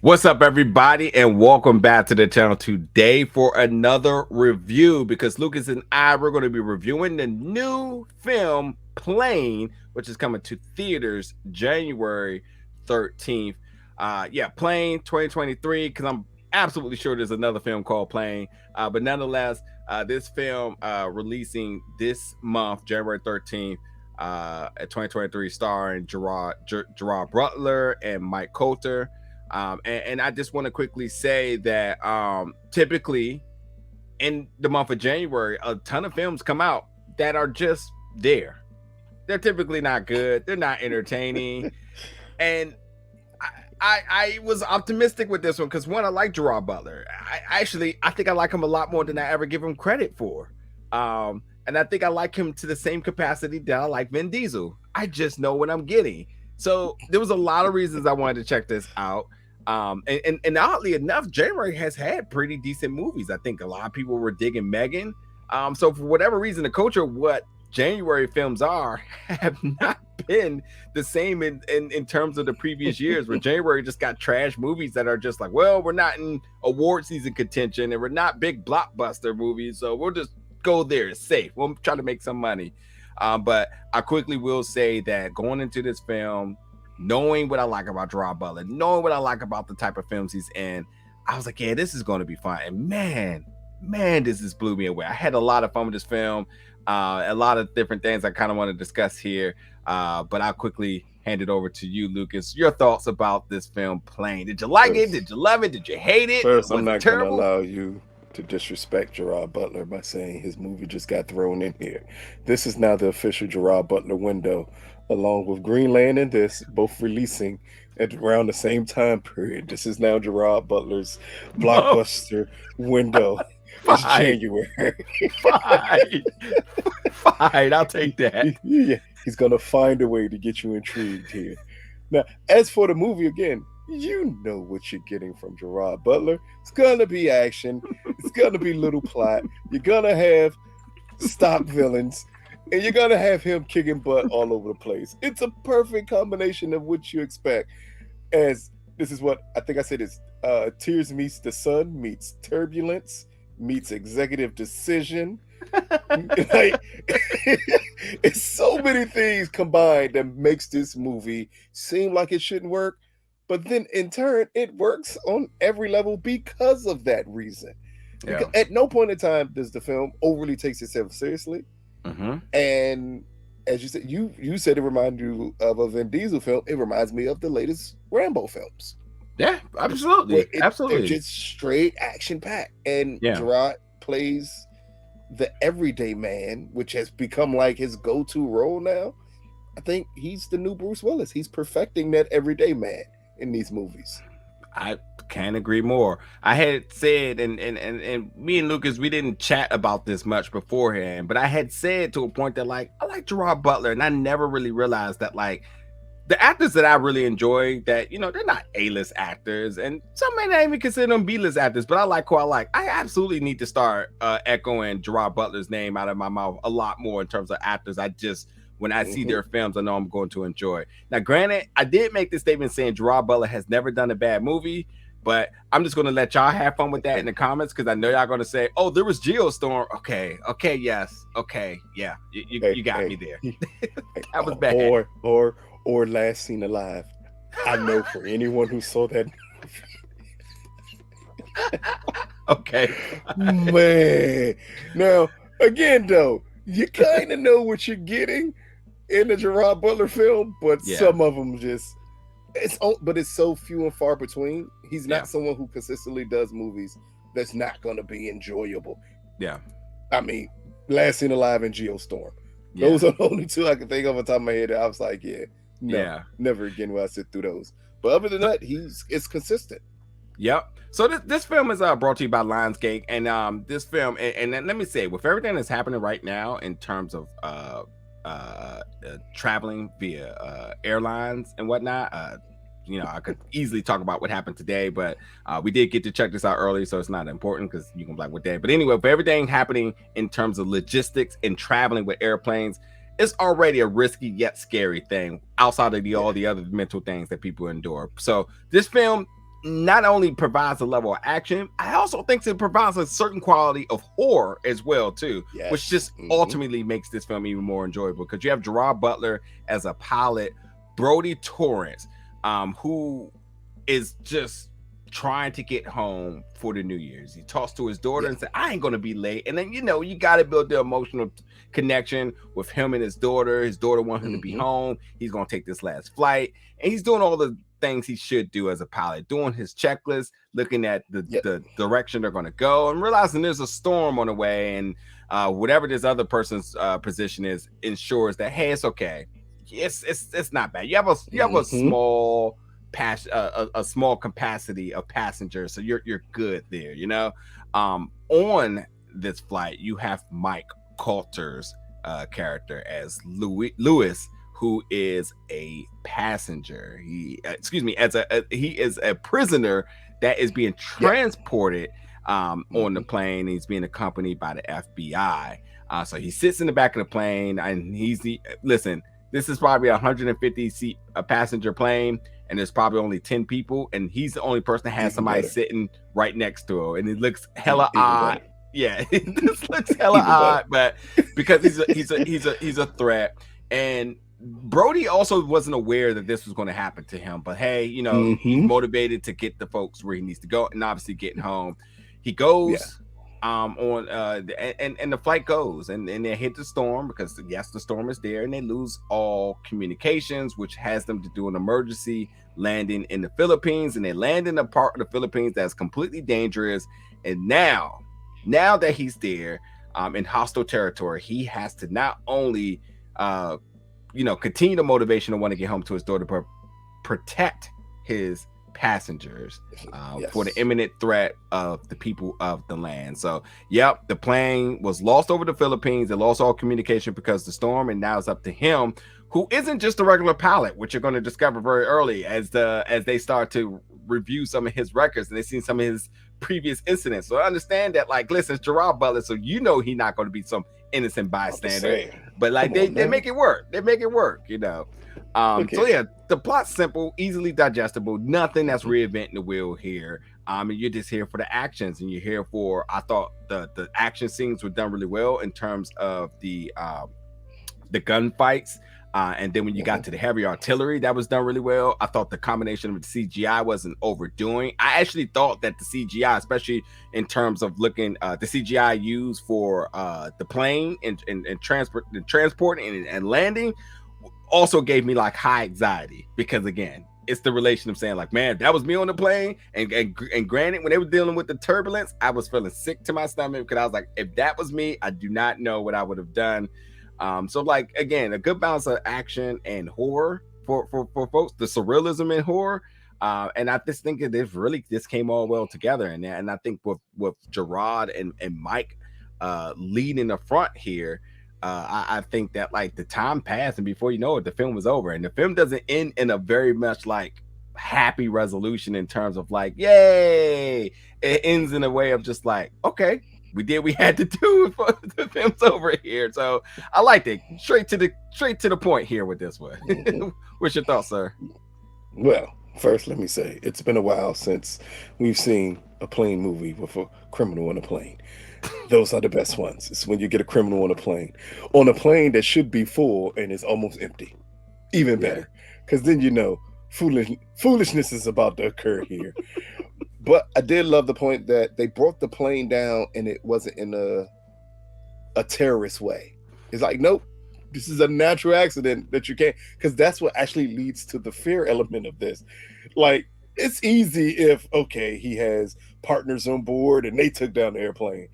What's up, everybody, and welcome back to the channel today for another review. Because Lucas and I, we're going to be reviewing the new film Plane, which is coming to theaters January 13th. Plane 2023, because I'm absolutely sure there's another film called Plane. But nonetheless, this film releasing this month, January 13th, at 2023, starring Gerard Butler and Mike Colter. And I just want to quickly say that typically in the month of January, a ton of films come out that are just there. They're typically not good. They're not entertaining. And I was optimistic with this one because, one, I like Gerard Butler. I think I like him a lot more than I ever give him credit for. And I think I like him to the same capacity that I like Vin Diesel. I just know what I'm getting. So there was a lot of reasons I wanted to check this out. And oddly enough, January has had pretty decent movies. I think a lot of people were digging Megan. So for whatever reason, the culture of what January films are have not been the same in terms of the previous years, where January just got trash movies that are just like, well, we're not in award season contention and we're not big blockbuster movies, so we'll just go there. It's safe. We'll try to make some money. But I quickly will say that going into this film, knowing what I like about Gerard Butler, knowing what I like about the type of films he's in, I was like, yeah, this is going to be fun. And man, this just blew me away. I had a lot of fun with this film. A lot of different things I kind of want to discuss here. But I'll quickly hand it over to you, Lucas. Your thoughts about this film, Plane. Did you like it? Did you love it? Did you hate it? First, I'm not going to allow you to disrespect Gerard Butler by saying his movie just got thrown in here. This is now the official Gerard Butler window, along with Greenland and this, both releasing at around the same time period. This is now Gerard Butler's blockbuster window. It's January. Fine, I'll take that. Yeah, he's going to find a way to get you intrigued here. Now, as for the movie, again, you know what you're getting from Gerard Butler. It's going to be action. It's going to be little plot. You're going to have stock villains. And you're going to have him kicking butt all over the place. It's a perfect combination of what you expect. As this is what I think I said is Tears Meets the Sun meets Turbulence meets Executive Decision. Like, it's so many things combined that makes this movie seem like it shouldn't work. But then in turn, it works on every level because of that reason. Yeah. At no point in time does the film overly takes itself seriously. Mm-hmm. And as you said, you said it reminded you of a Vin Diesel film. It reminds me of the latest Rambo films. Yeah, absolutely. Absolutely. They're just straight action packed. And Gerard plays the everyday man, which has become like his go-to role now. I think he's the new Bruce Willis. He's perfecting that everyday man in these movies. I can't agree more. I had said, and me and Lucas, we didn't chat about this much beforehand, but I had said to a point that, like, I like Gerard Butler, and I never really realized that, like, the actors that I really enjoy, that, you know, they're not A-list actors, and some may not even consider them B-list actors, but I like who I like. I absolutely need to start echoing Gerard Butler's name out of my mouth a lot more in terms of actors. When I see their films, I know I'm going to enjoy. Now, granted, I did make this statement saying Gerard Butler has never done a bad movie, but I'm just going to let y'all have fun with that in the comments, because I know y'all going to say, oh, there was Geostorm. Okay, yes, okay, yeah, you got me there. That was bad. Or Last Seen Alive. I know for anyone who saw that okay. Man. Now, again, though, you kind of know what you're getting in the Gerard Butler film, but some of them it's so few and far between. He's not someone who consistently does movies that's not going to be enjoyable. Yeah. I mean, Last Seen Alive and Geostorm. Yeah. Those are the only two I can think of on top of my head. I was like, never again will I sit through those. But other than that, it's consistent. Yep. So this film is brought to you by Lionsgate, and this film, and let me say, with everything that's happening right now in terms of traveling via airlines and whatnot, you know, I could easily talk about what happened today, but we did get to check this out early, so it's not important because you can be like, what day? But anyway, for everything happening in terms of logistics and traveling with airplanes, it's already a risky yet scary thing outside of all the other mental things that people endure. So this film not only provides a level of action, I also think it provides a certain quality of horror as well too, which just ultimately makes this film even more enjoyable, because you have Gerard Butler as a pilot, Brodie Torrance, who is just trying to get home for the New Year's. He talks to his daughter and says, I ain't gonna be late. And then, you know, you got to build the emotional connection with him and his daughter. His daughter wants him to be home. He's gonna take this last flight, and he's doing all the things he should do as a pilot, doing his checklist, looking at the direction they're going to go, and realizing there's a storm on the way, and whatever this other person's position is ensures that, hey, it's okay, it's not bad. You have a small a small capacity of passengers, so you're good there, you know. On this flight, you have Mike Colter's character as Louis, who is a passenger. He is a prisoner that is being transported on the plane. He's being accompanied by the FBI. So he sits in the back of the plane, and this is probably a 150 seat passenger plane, and there's probably only 10 people, and he's the only person that has somebody sitting right next to him, and it looks hella odd. Yeah, this looks hella odd, but because he's a threat. And Brodie also wasn't aware that this was going to happen to him, but hey, you know, he's motivated to get the folks where he needs to go, and obviously getting home. He goes and the flight goes, and they hit the storm, because yes, the storm is there, and they lose all communications, which has them to do an emergency landing in the Philippines, and they land in a part of the Philippines that's completely dangerous. And now that he's there in hostile territory, he has to not only continue the motivation to want to get home to his daughter, but protect his passengers for the imminent threat of the people of the land. So the plane was lost over the Philippines. They lost all communication because of the storm, and now it's up to him, who isn't just a regular pilot, which you're going to discover very early as they start to review some of his records, and they see some of his previous incidents. So I understand that, like, listen, it's Gerard Butler, so you know he's not going to be some innocent bystander, but like they make it work. They make it work, you know. So yeah, the plot's simple, easily digestible, nothing that's reinventing the wheel here. And you're just here for the actions, and you're here for, I thought the action scenes were done really well in terms of the gunfights. And then when you got to the heavy artillery, that was done really well. I thought the combination of the CGI wasn't overdoing. I actually thought that the CGI, especially in terms of looking the CGI used for the plane and transporting and landing, also gave me like high anxiety, because again, it's the relation of saying, like, man, that was me on the plane. And granted, when they were dealing with the turbulence, I was feeling sick to my stomach, because I was like, if that was me, I do not know what I would have done. So like, again, a good balance of action and horror for folks, the surrealism in horror. And I just think that this came all well together. And I think with Gerard and Mike leading the front here, I think that, like, the time passed, and before you know it, the film was over. And the film doesn't end in a very much like happy resolution in terms of like, yay. It ends in a way of just like, okay, we did what we had to do before the film's over here. So I liked it. Straight to the point here with this one. What's your thoughts, sir? Well, first, let me say, it's been a while since we've seen a plane movie with a criminal on a plane. Those are the best ones. It's when you get a criminal on a plane that should be full and is almost empty. Even better, because then you know foolishness is about to occur here. But I did love the point that they brought the plane down, and it wasn't in a terrorist way. It's like, nope, this is a natural accident that you can't, because that's what actually leads to the fear element of this. Like, it's easy if, okay, he has partners on board and they took down the airplane.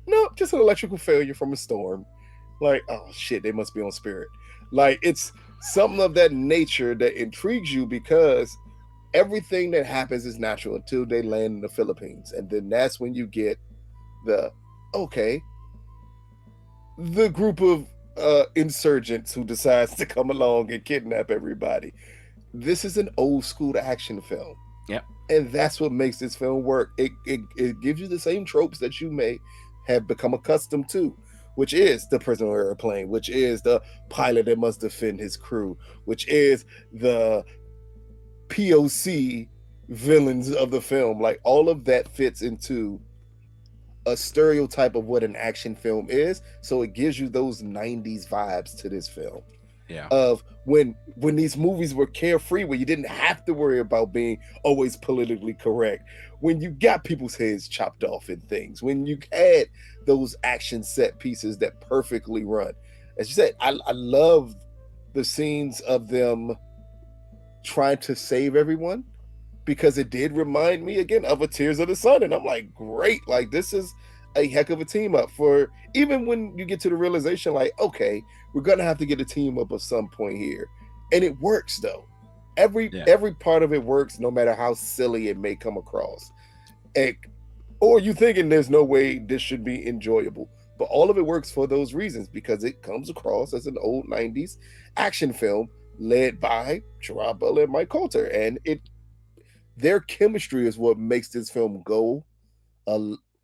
No, just an electrical failure from a storm. Like, oh shit, they must be on Spirit. Like, it's something of that nature that intrigues you, because everything that happens is natural until they land in the Philippines. And then that's when you get the group of insurgents who decides to come along and kidnap everybody. This is an old school action film. Yep. And that's what makes this film work. It gives you the same tropes that you may have become accustomed to, which is the prisoner airplane, which is the pilot that must defend his crew, which is the POC villains of the film. Like all of that fits into a stereotype of what an action film is. So it gives you those 90s vibes to this film. Yeah. Of when these movies were carefree, where you didn't have to worry about being always politically correct, when you got people's heads chopped off and things, when you had those action set pieces that perfectly run. As you said, I love the scenes of them trying to save everyone, because it did remind me again of a Tears of the Sun, and I'm like, great, like this is a heck of a team up. For even when you get to the realization, like, okay, we're gonna have to get a team up at some point here, and it works though. Every part of it works, no matter how silly it may come across, or you thinking there's no way this should be enjoyable, but all of it works for those reasons, because it comes across as an old 90s action film led by Gerard Butler and Mike Colter, and their chemistry is what makes this film go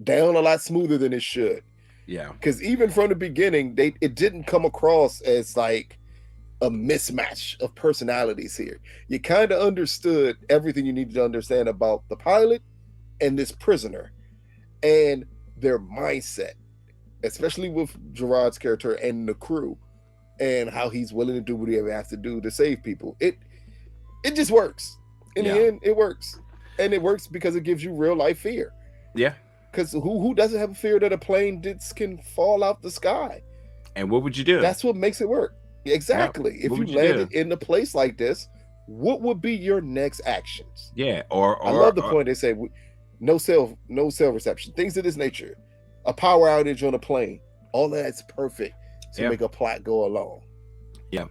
down a lot smoother than it should. Yeah, because even from the beginning, it didn't come across as like a mismatch of personalities here. You kind of understood everything you needed to understand about the pilot and this prisoner and their mindset, especially with Gerard's character and the crew, and how he's willing to do whatever he has to do to save people. It just works. In the end, it works. And it works because it gives you real life fear. Yeah. Because who doesn't have a fear that a plane can fall out the sky? And what would you do? That's what makes it work. Exactly. If you landed in a place like this, what would be your next actions? Yeah. Or I love the point they say, no cell reception, things of this nature, a power outage on a plane. All that's perfect to make a plot go along. Yeah.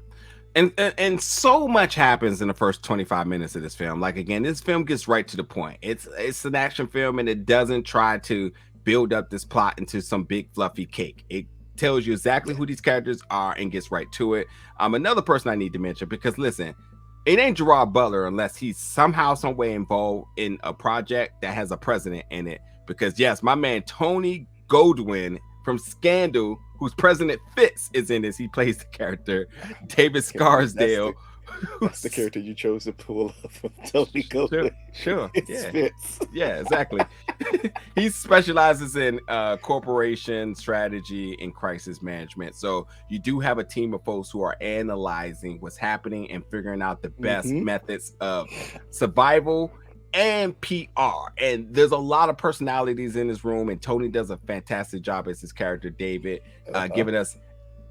And so much happens in the first 25 minutes of this film. Like, again, this film gets right to the point. It's an action film, and it doesn't try to build up this plot into some big fluffy cake. It tells you exactly who these characters are and gets right to it. Another person I need to mention, because listen, it ain't Gerard Butler unless he's somehow, some way involved in a project that has a president in it. Because yes, my man Tony Goldwyn from Scandal, whose President Fitz is in this. He plays the character David Scarsdale. That's the character you chose to pull up from Tony Goldwyn. Sure. Yeah. Fitz. Yeah, exactly. He specializes in corporation strategy and crisis management. So you do have a team of folks who are analyzing what's happening and figuring out the best methods of survival and PR. And there's a lot of personalities in this room, and Tony does a fantastic job as his character David, giving us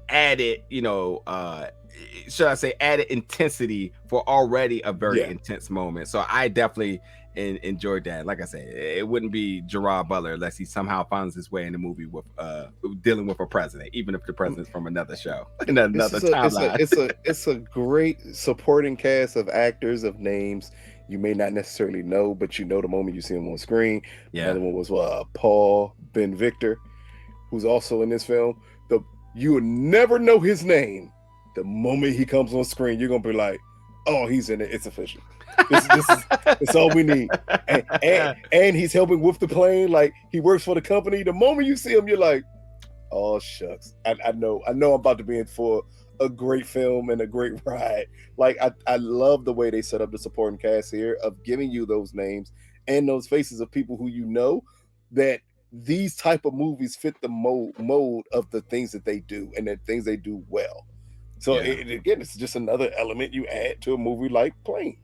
added, should I say, added intensity for already a very intense moment. So I definitely enjoyed that. Like I said, it wouldn't be Gerard Butler unless he somehow finds his way in the movie with dealing with a president, even if the president's from another show, another timeline. It's a great supporting cast of actors, of names you may not necessarily know, but you know the moment you see him on screen. Another one was Paul Ben Victor, who's also in this film. You will never know his name. The moment he comes on screen, you're gonna be like, "Oh, he's in it. It's official. It's all we need." And he's helping with the plane. Like, he works for the company. The moment you see him, you're like, "Oh shucks, I know I'm about to be in for a great film and a great ride." Like, I love the way they set up the supporting cast here, of giving you those names and those faces of people who you know, that these type of movies fit the mode of the things that they do and the things they do well. So again, it's just another element you add to a movie like Plane.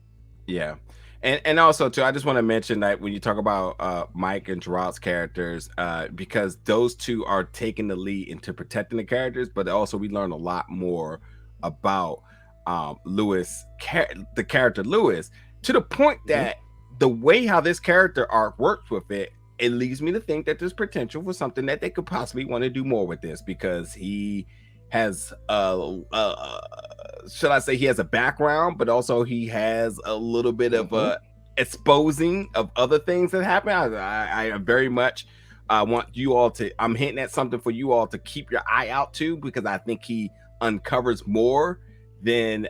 Yeah. And also too, I just want to mention that when you talk about Mike and Gerard's characters, because those two are taking the lead into protecting the characters, but also we learn a lot more about Louis, the character Louis, to the point that the way how this character arc works with it leads me to think that there's potential for something that they could possibly want to do more with this, because he has should I say, he has a background, but also he has a little bit of exposing of other things that happen. I very much want you all to, I'm hinting at something for you all to keep your eye out to, because I think he uncovers more than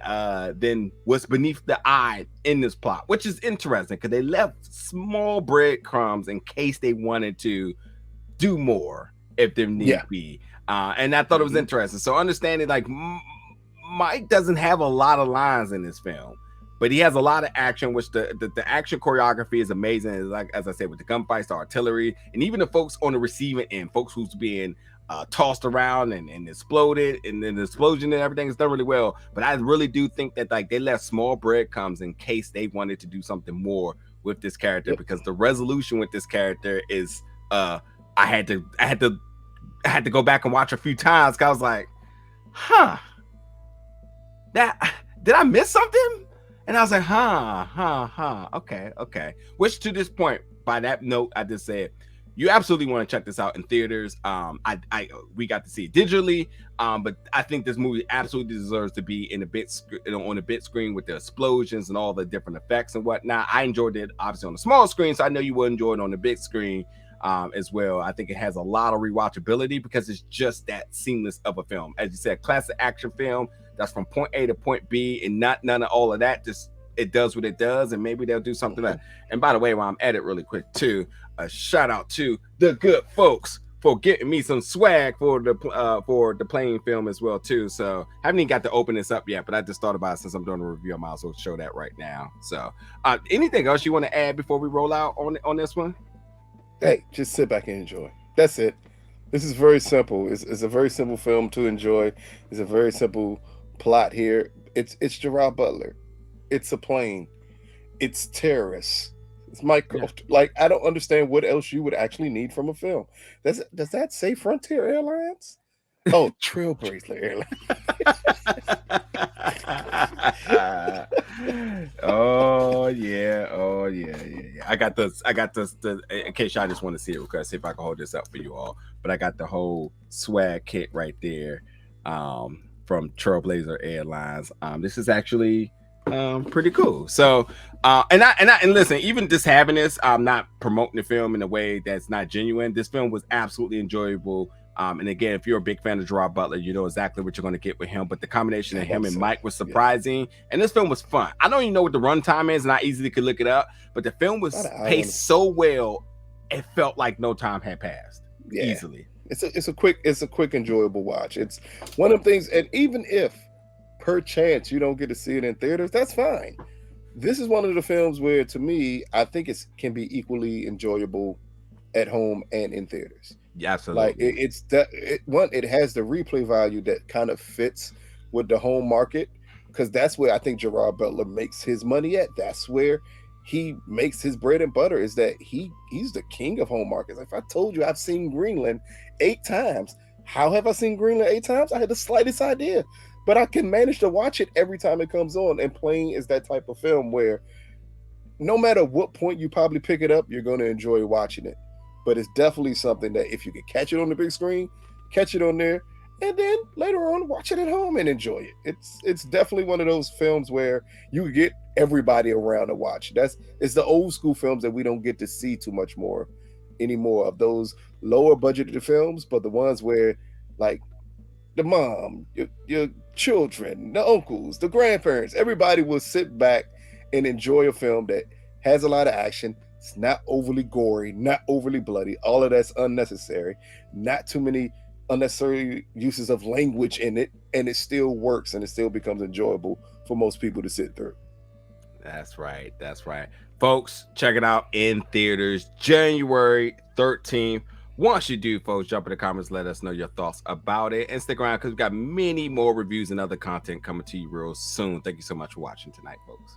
what's beneath the eye in this plot, which is interesting because they left small breadcrumbs in case they wanted to do more if there need be. And I thought it was interesting. So understanding, like, Mike doesn't have a lot of lines in this film, but he has a lot of action, which the action choreography is amazing. Like, as I said, with the gunfights, the artillery, and even the folks on the receiving end, folks who's being tossed around and exploded, and then the explosion and everything is done really well. But I really do think that like they left small breadcrumbs in case they wanted to do something more with this character, because the resolution with this character is I had to go back and watch a few times, because I was like, that did I miss something? And I was like, okay. Which to this point, by that note I just said, you absolutely want to check this out in theaters. We got to see it digitally, but I think this movie absolutely deserves to be in on a big screen with the explosions and all the different effects and whatnot. I enjoyed it obviously on the small screen, so I know you will enjoy it on the big screen as well. I think it has a lot of rewatchability because it's just that seamless of a film. As you said, classic action film that's from point A to point B, and none of all of that. Just it does what it does, and maybe they'll do something else. And by the way, while I'm at it really quick too, a shout out to the good folks for getting me some swag for the Plane film as well too. So I haven't even got to open this up yet, but I just thought about it since I'm doing a review. I might as well show that right now. So anything else you want to add before we roll out on this one? Hey, just sit back and enjoy. That's it. This is very simple. It's a very simple film to enjoy. It's a very simple plot here. It's Gerard Butler. It's a plane. It's terrorists. It's Michael. Yeah. Like, I don't understand what else you would actually need from a film. Does that say Frontier Airlines? Oh, Trailblazer Airlines. Oh yeah. I got this. In case y'all just want to see it, because see if I can hold this up for you all. But I got the whole swag kit right there from Trailblazer Airlines. This is actually pretty cool. So and listen, even just having this, I'm not promoting the film in a way that's not genuine. This film was absolutely enjoyable. And again, if you're a big fan of Gerard Butler, you know exactly what you're going to get with him. But the combination of him and Mike was surprising. Yeah. And this film was fun. I don't even know what the runtime is, and I easily could look it up. But the film was paced so well, it felt like no time had passed. Yeah. Easily. It's a quick, enjoyable watch. It's one of the things, and even if per chance you don't get to see it in theaters, that's fine. This is one of the films where, to me, I think it can be equally enjoyable at home and in theaters. Yeah, absolutely. Like it has the replay value that kind of fits with the home market, because that's where I think Gerard Butler makes his money at. That's where he makes his bread and butter, is that he's the king of home markets. If I told you I've seen Greenland 8 times, how have I seen Greenland 8 times? I had the slightest idea, but I can manage to watch it every time it comes on. And Plane is that type of film where no matter what point you probably pick it up, you're going to enjoy watching it. But it's definitely something that if you can catch it on the big screen, catch it on there, and then later on watch it at home and enjoy it. It's definitely one of those films where you get everybody around to watch. It's the old school films that we don't get to see too much more anymore, of those lower budgeted films, but the ones where like the mom, your children, the uncles, the grandparents, everybody will sit back and enjoy a film that has a lot of action. It's not overly gory, not overly bloody. All of that's unnecessary. Not too many unnecessary uses of language in it, and it still works, and it still becomes enjoyable for most people to sit through. That's right. Folks, check it out in theaters January 13th. Once you do, folks, jump in the comments, let us know your thoughts about it, and stick around because we've got many more reviews and other content coming to you real soon. Thank you so much for watching tonight, folks.